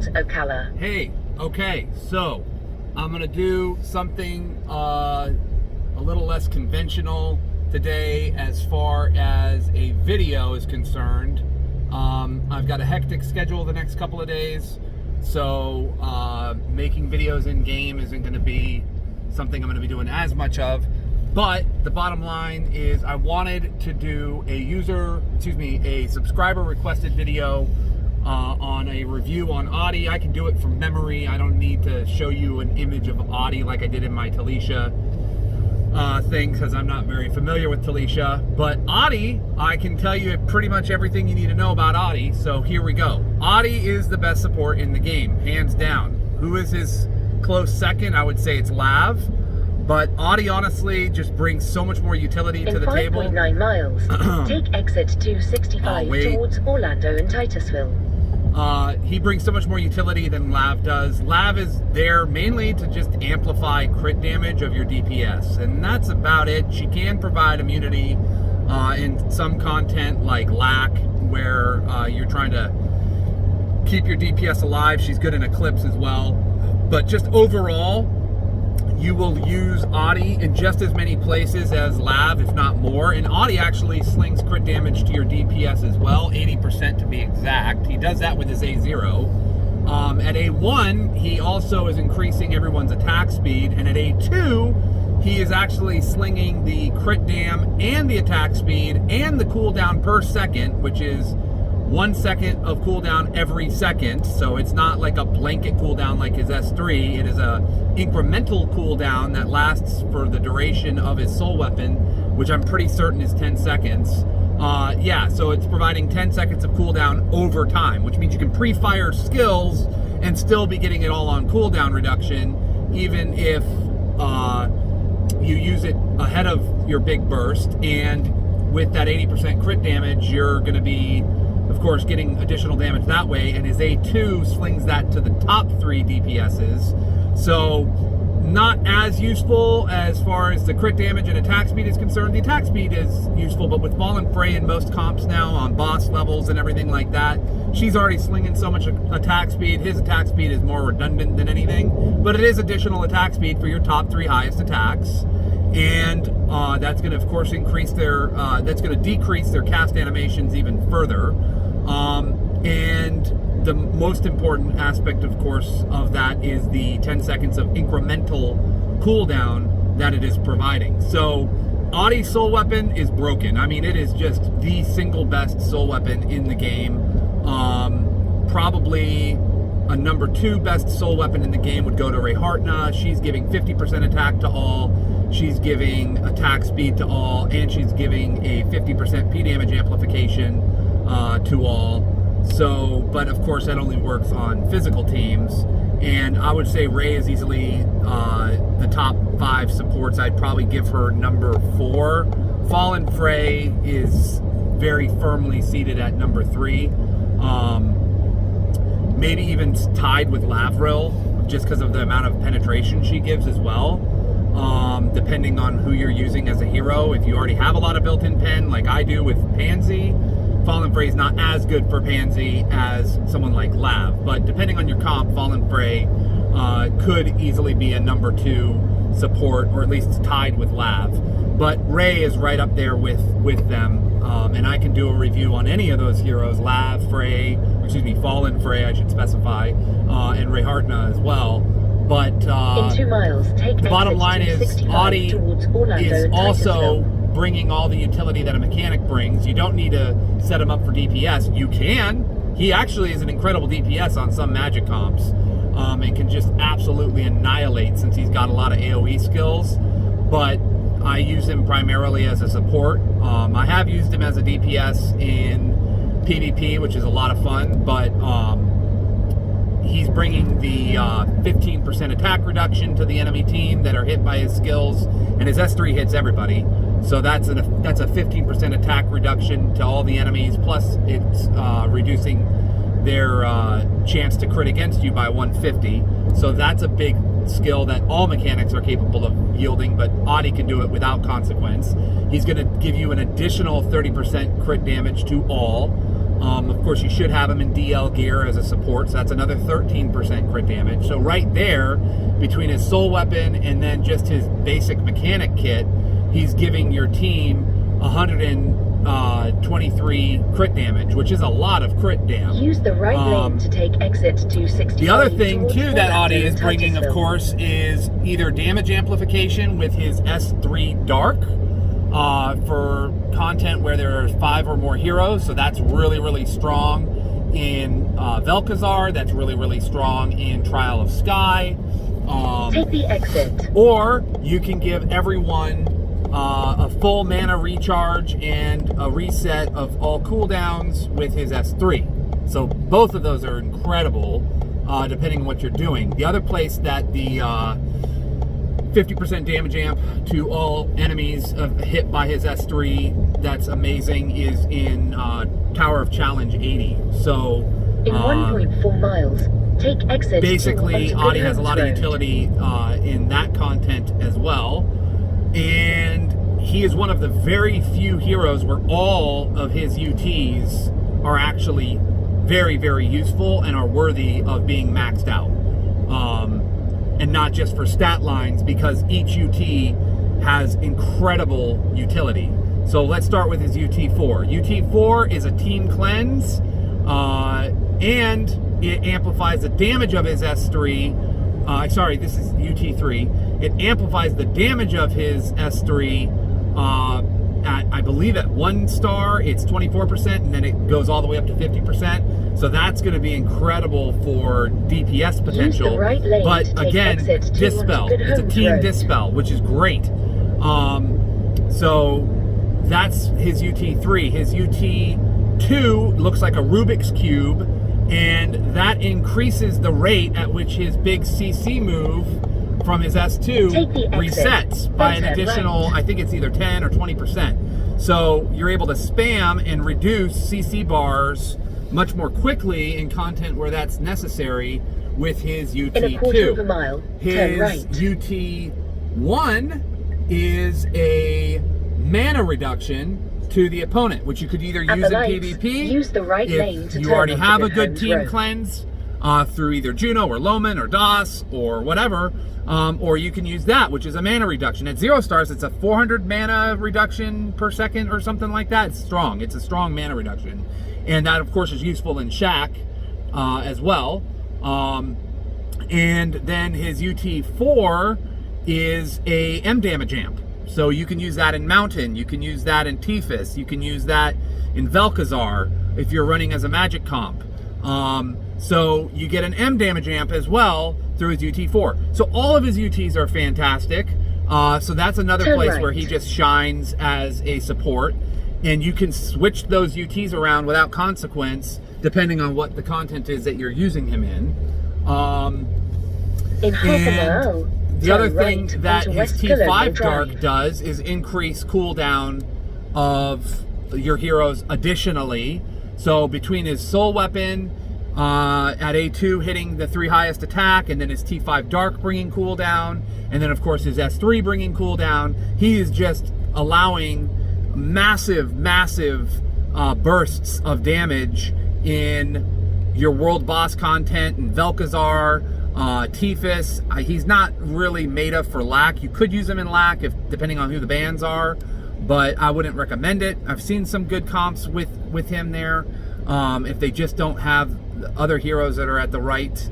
towards Ocala. Hey, okay, so I'm gonna do something a little less conventional today as far as a video is concerned. I've got a hectic schedule the next couple of days, so making videos in game isn't going to be something I'm going to be doing as much of. But the bottom line is I wanted to do a subscriber requested video on a review on Oddy. I can do it from memory. I don't need to show you an image of Oddy like I did in my Talisha thing, because I'm not very familiar with Talisha. But Oddy, I can tell you pretty much everything you need to know about Oddy. So here we go. Oddy is the best support in the game, hands down. Who is his close second? I would say it's Lav. But Oddy honestly just brings so much more utility to the table. In 5.9 miles, take exit 265 towards Orlando and Titusville. He brings so much more utility than Lav does. Lav is there mainly to just amplify crit damage of your DPS, and that's about it. She can provide immunity in some content like Lack, where you're trying to keep your DPS alive. She's good in Eclipse as well. But just overall, you will use Oddy in just as many places as Lav, if not more. And Oddy actually slings crit damage to your DPS as well, 80% to be exact. He does that with his A0. At A1, he also is increasing everyone's attack speed. And at A2, he is actually slinging the crit dam and the attack speed and the cooldown per second, which is 1 second of cooldown every second. So it's not like a blanket cooldown like his S3. It is a incremental cooldown that lasts for the duration of his soul weapon, which I'm pretty certain is 10 seconds. So it's providing 10 seconds of cooldown over time, which means you can pre-fire skills and still be getting it all on cooldown reduction, even if you use it ahead of your big burst. And with that 80% crit damage, you're going to be, of course, getting additional damage that way, and his A2 slings that to the top 3 DPSs. So not as useful as far as the crit damage and attack speed is concerned. The attack speed is useful, but with Fallen Frey in most comps now on boss levels and everything like that, she's already slinging so much attack speed. His attack speed is more redundant than anything, but it is additional attack speed for your top 3 highest attacks. And that's going to, of course, decrease their cast animations even further. And the most important aspect, of course, of that is the 10 seconds of incremental cooldown that it is providing. So Oddy's soul weapon is broken. I mean, it is just the single best soul weapon in the game. Probably a number 2 best soul weapon in the game would go to Rayhartna. She's giving 50% attack to all. She's giving attack speed to all, and she's giving a 50% P damage amplification to all. So, but of course that only works on physical teams, and I would say Ray is easily the top 5 supports. I'd probably give her number 4. Fallen Frey is very firmly seated at number 3. Maybe even tied with Lavril, just because of the amount of penetration she gives as well. Depending on who you're using as a hero. If you already have a lot of built-in pen, like I do with Pansy, Fallen Frey is not as good for Pansy as someone like Lav. But depending on your comp, Fallen Frey could easily be a number 2 support, or at least tied with Lav. But Ray is right up there with them. And I can do a review on any of those heroes, Fallen Frey, I should specify, and Rayhartna as well. But in 2 miles, take the bottom line is Oddy is also bringing all the utility that a mechanic brings. You don't need to set him up for DPS. You can. He actually is an incredible DPS on some magic comps, and can just absolutely annihilate since he's got a lot of AoE skills. But I use him primarily as a support. I have used him as a DPS in PvP, which is a lot of fun, but he's bringing the 15% attack reduction to the enemy team that are hit by his skills, and his S3 hits everybody. So that's a 15% attack reduction to all the enemies, plus it's reducing their chance to crit against you by 150. So that's a big skill that all mechanics are capable of yielding, but Oddy can do it without consequence. He's going to give you an additional 30% crit damage to all. Of course, you should have him in DL gear as a support, so that's another 13% crit damage. So right there, between his soul weapon and then just his basic mechanic kit, he's giving your team 123 crit damage, which is a lot of crit damage. Use the right lane to take exit 265. The other thing, too, that Oddy is bringing, of course, is either damage amplification with his S3 Dark, for content where there are 5 or more heroes, so that's really, really strong in Vel'Khazar, that's really, really strong in Trial of Sky. Take the exit. Or you can give everyone a full mana recharge and a reset of all cooldowns with his S3. So both of those are incredible, depending on what you're doing. The other place that the 50% damage amp to all enemies hit by his S3, that's amazing, is in Tower of Challenge 80. So in 1.4 miles, take exit. Basically, Oddy has a lot of utility in that content as well. And he is one of the very few heroes where all of his UTs are actually very, very useful and are worthy of being maxed out. And not just for stat lines, because each UT has incredible utility. So let's start with his UT4. UT4 is a team cleanse, and it amplifies the damage of his S3. Sorry, this is UT3. It amplifies the damage of his S3 I believe at 1 star, it's 24%, and then it goes all the way up to 50%. So that's going to be incredible for DPS potential. Right lane but again, Dispel. It's a team Dispel, which is great. So that's his UT3. His UT2 looks like a Rubik's Cube, and that increases the rate at which his big CC move from his S2 resets by an additional, I think it's either 10 or 20%. So you're able to spam and reduce CC bars much more quickly in content where that's necessary with his UT2. In a quarter of a mile, turn right. His UT1 is a mana reduction to the opponent, which you could either use in PvP, use the right lane to if you already have a good team cleanse through either Juno or Loman or DOS or whatever, or you can use that, which is a mana reduction. At 0 stars, it's a 400 mana reduction per second or something like that. It's strong. It's a strong mana reduction. And that, of course, is useful in Shack as well. And then his UT4 is a M damage amp. So you can use that in Mountain, you can use that in Tiphys, you can use that in Vel'Khazar if you're running as a magic comp. So you get an M damage amp as well through his UT4. So all of his UTs are fantastic. So that's another place where he just shines as a support. And you can switch those UTs around without consequence, depending on what the content is that you're using him in. In half a mile. The other thing that his T5 Dark does is increase cooldown of your heroes additionally. So between his Soul Weapon at A2 hitting the 3 highest attack, and then his T5 Dark bringing cooldown, and then of course his S3 bringing cooldown, he is just allowing massive bursts of damage in your world boss content in Vel'Khazar, Tiphys. He's not really made for LAC. You could use him in LAC depending on who the bans are, but I wouldn't recommend it. I've seen some good comps with him there. If they just don't have other heroes that are at the right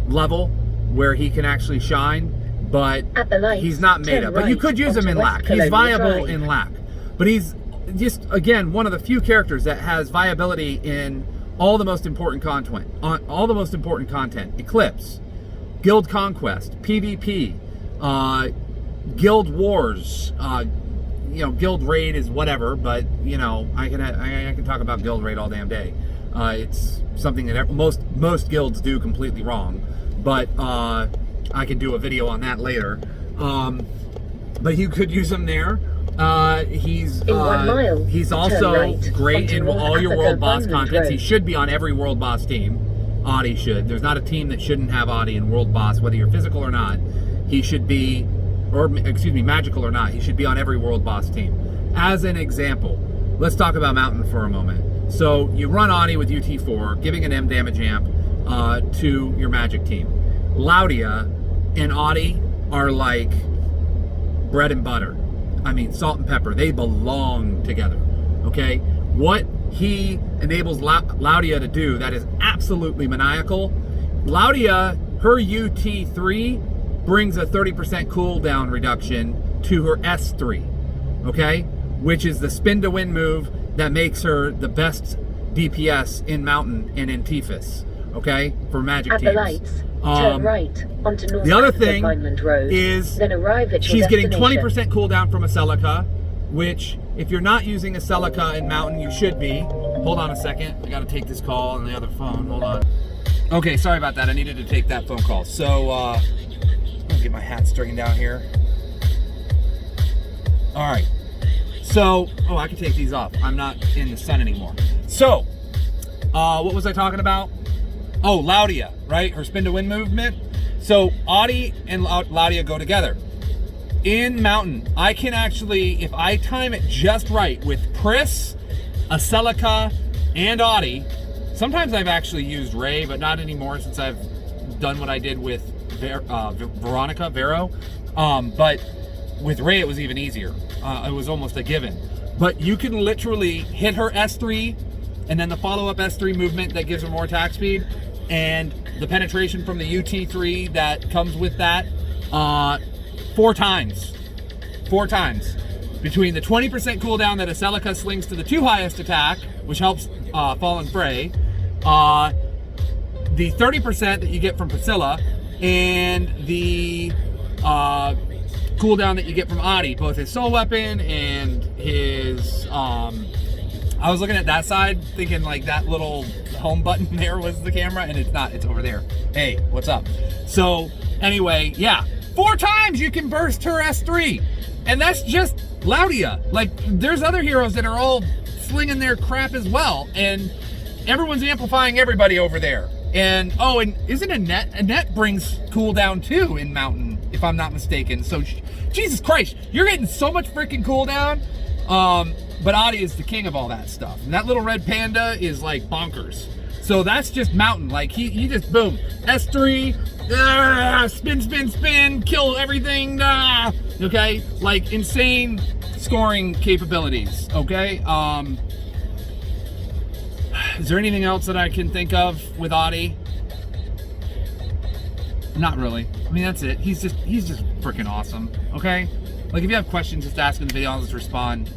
level where he can actually shine, but he's not made But you could use him in LAC. He's viable in LAC, but he's just, again, one of the few characters that has viability in all the most important content. Eclipse, Guild Conquest, PvP, Guild Wars. Guild Raid is whatever, but I can talk about Guild Raid all damn day. It's something that most guilds do completely wrong, but I can do a video on that later. But you could use him there. He's also great in all your world boss contents. He should be on every world boss team. Oddy should. There's not a team that shouldn't have Oddy in world boss, whether you're physical or not. He should be, magical or not. He should be on every world boss team. As an example, let's talk about Mountain for a moment. So you run Oddy with UT4, giving an M damage amp to your magic team. Laudia and Oddy are like bread and butter. I mean, salt and pepper. They belong together, okay? What he enables Laudia to do that is absolutely maniacal. Laudia, her UT3 brings a 30% cooldown reduction to her S3, okay? Which is the spin to win move that makes her the best DPS in Mountain and in Tifus, okay? For magic teams. At the lights, turn right onto North the other thing Road, is then arrive at she's getting destination. 20% cooldown from a Celica, which if you're not using a Celica in Mountain, you should be. Hold on a second. I gotta take this call on the other phone. Hold on. Okay, sorry about that. I needed to take that phone call. So, I'm gonna get my hat straightened out here. All right. So, oh, I can take these off. I'm not in the sun anymore. So, what was I talking about? Oh, Laudia, right? Her spin to win movement. So, Oddy and Laudia go together. In Mountain, I can actually, if I time it just right with Pris, a Celica, and Oddy, sometimes I've actually used Ray, but not anymore since I've done what I did with Vero. But with Ray, it was even easier. It was almost a given. But you can literally hit her S3, and then the follow-up S3 movement that gives her more attack speed, and the penetration from the UT3 that comes with that, 4 times. 4 times. Between the 20% cooldown that a Celica slings to the 2 highest attack, which helps Fallen Fray, the 30% that you get from Priscilla, and the cooldown that you get from Oddy, both his soul weapon and his, I was looking at that side thinking like that little home button there was the camera, and it's not, it's over there. Hey, what's up? So anyway, yeah, 4 times you can burst her S3, and that's just Laudia. Like, there's other heroes that are all slinging their crap as well, and everyone's amplifying everybody over there. And oh, and isn't Annette brings cooldown too in Mountain, if I'm not mistaken. So Jesus Christ, you're getting so much freaking cooldown. But Oddy is the king of all that stuff, and that little red panda is like bonkers. So that's just Mountain. Like he just boom, S3, spin, kill everything. Okay, like insane scoring capabilities. Okay. Is there anything else that I can think of with Oddy? Not really. I mean, that's it. He's just freaking awesome. Okay. Like if you have questions, just ask in the video. I'll just respond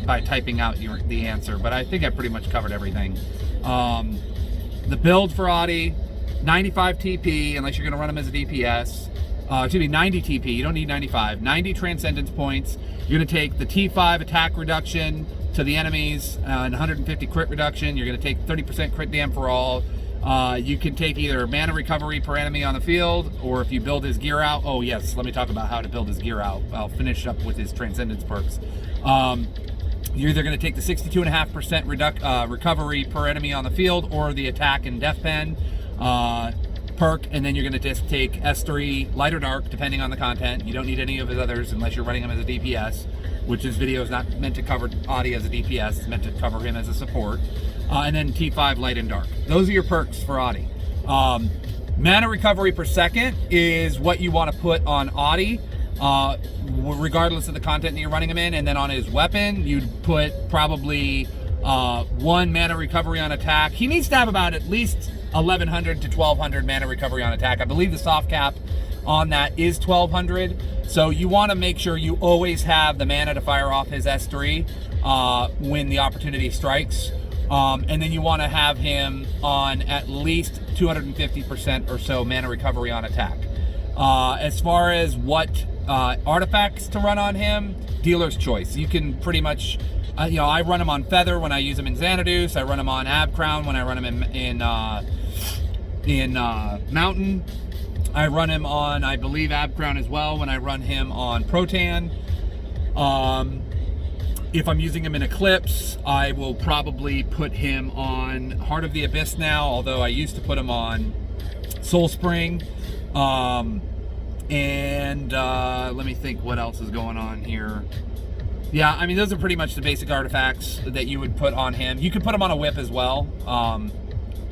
by typing out the answer. But I think I pretty much covered everything. The build for Oddy, 95 TP unless you're gonna run him as a DPS. Excuse me, 90 TP. You don't need 95. 90 Transcendence points. You're gonna take the T5 attack reduction to the enemies and 150 crit reduction. You're gonna take 30% crit dam for all. You can take either mana recovery per enemy on the field, or if you build his gear out. Oh yes, let me talk about how to build his gear out. I'll finish up with his Transcendence perks. You're either going to take the 62.5% recovery per enemy on the field, or the attack and death pen perk, and then you're going to just take S3 light or dark depending on the content. You don't need any of his others unless you're running him as a DPS, which this video is not meant to cover Oddy as a DPS, it's meant to cover him as a support. And then T5 light and dark. Those are your perks for Oddy. Mana recovery per second is what you want to put on Oddy, regardless of the content that you're running him in. And then on his weapon, you'd put probably 1 mana recovery on attack. He needs to have about at least 1100 to 1200 mana recovery on attack. I believe the soft cap on that is 1200. So you want to make sure you always have the mana to fire off his S3 when the opportunity strikes. And then you want to have him on at least 250% or so mana recovery on attack. As far as what artifacts to run on him, dealer's choice. You can pretty much, I run him on Feather when I use him in Xanadus. I run him on Ab Crown when I run him in Mountain. I run him on, I believe, Ab Crown as well when I run him on Protan. If I'm using him in Eclipse, I will probably put him on Heart of the Abyss now, although I used to put him on Soul Spring. And let me think what else is going on here. Yeah, I mean, those are pretty much the basic artifacts that you would put on him. You could put him on a whip as well,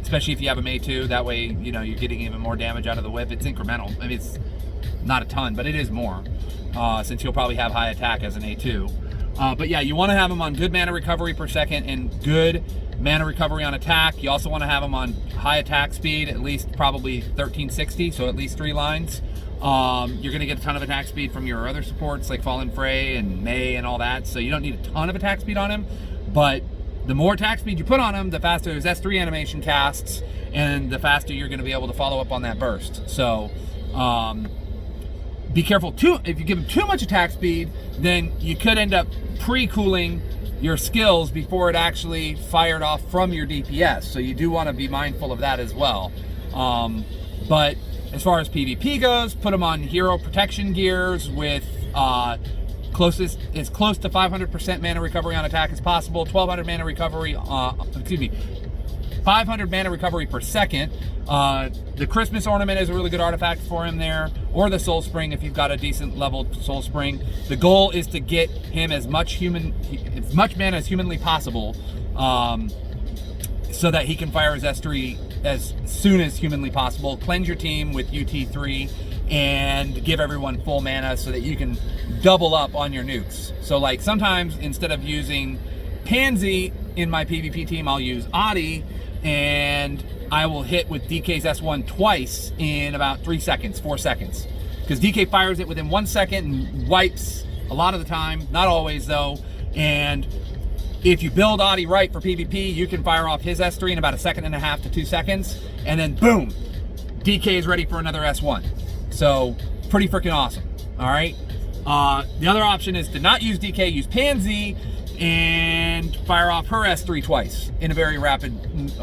especially if you have him A2. That way, you know, you're getting even more damage out of the whip. It's incremental. I mean, it's not a ton, but it is more, since you'll probably have high attack as an A2. But yeah, you want to have him on good mana recovery per second and good mana recovery on attack. You also want to have him on high attack speed, at least probably 1360, so at least 3 lines. You're going to get a ton of attack speed from your other supports like Fallen Frey and May and all that, so you don't need a ton of attack speed on him, but the more attack speed you put on him, the faster his S3 animation casts, and the faster you're going to be able to follow up on that burst. So be careful too. If you give him too much attack speed, then you could end up pre-cooling your skills before it actually fired off from your DPS, so you do want to be mindful of that as well. But as far as PvP goes, put them on hero protection gears with as close to 500% mana recovery on attack as possible, 1200 mana recovery, 500 mana recovery per second. The Christmas ornament is a really good artifact for him there, or the Soul Spring if you've got a decent leveled Soul Spring. The goal is to get him as much mana as humanly possible, so that he can fire his S3 as soon as humanly possible. Cleanse your team with UT3 and give everyone full mana so that you can double up on your nukes. So like sometimes instead of using Pansy in my PvP team, I'll use Oddy, and I will hit with DK's S1 twice in about 3 seconds, 4 seconds. Because DK fires it within 1 second and wipes a lot of the time, not always though. And if you build Oddy right for PvP, you can fire off his S3 in about 1.5 to 2 seconds, and then boom, DK is ready for another S1. So pretty freaking awesome. All right. The other option is to not use DK, use Pansy, and fire off her S3 twice in a very rapid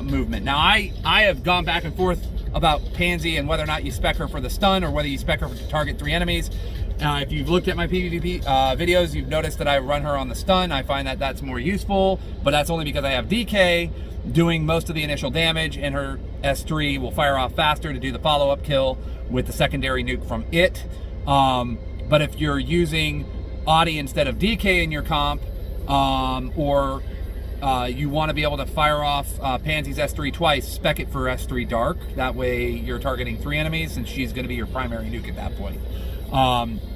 movement. Now, I have gone back and forth about Pansy and whether or not you spec her for the stun or whether you spec her to target 3 enemies. If you've looked at my PvP videos, you've noticed that I run her on the stun. I find that that's more useful, but that's only because I have DK doing most of the initial damage, and her S3 will fire off faster to do the follow-up kill with the secondary nuke from it. But if you're using Oddy instead of DK in your comp, or you want to be able to fire off Pansy's S3 twice, spec it for S3 Dark. That way you're targeting 3 enemies, and she's going to be your primary nuke at that point.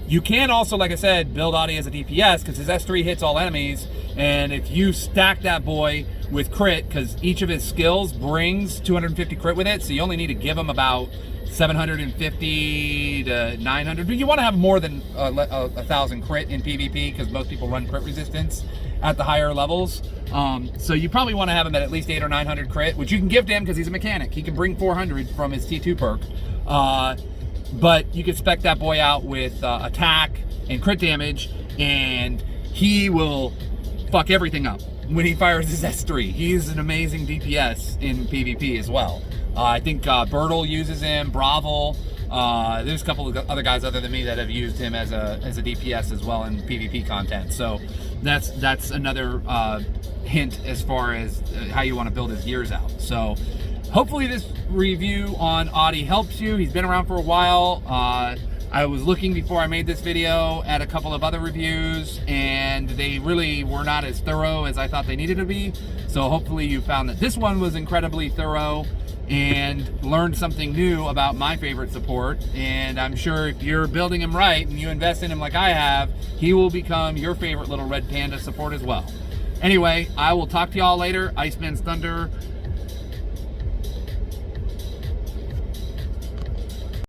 You can also, like I said, build Oddy as a DPS because his S3 hits all enemies, and if you stack that boy with crit, because each of his skills brings 250 crit with it, so you only need to give him about 750 to 900. You want to have more than 1,000 crit in PvP because most people run crit resistance at the higher levels. So you probably want to have him at least 800 or 900 crit, which you can give to him because he's a mechanic. He can bring 400 from his T2 perk. But you can spec that boy out with attack and crit damage, and he will fuck everything up when he fires his S3. He's an amazing DPS in PvP as well. I think Bertle uses him, Bravo. There's a couple of other guys other than me that have used him as a DPS as well in PvP content. So that's another hint as far as how you want to build his gears out. So hopefully this review on Oddy helps you. He's been around for a while. I was looking before I made this video at a couple of other reviews, and they really were not as thorough as I thought they needed to be. So hopefully you found that this one was incredibly thorough and learned something new about my favorite support. And I'm sure if you're building him right and you invest in him like I have, he will become your favorite little red panda support as well. Anyway, I will talk to y'all later. Iceman's Thunder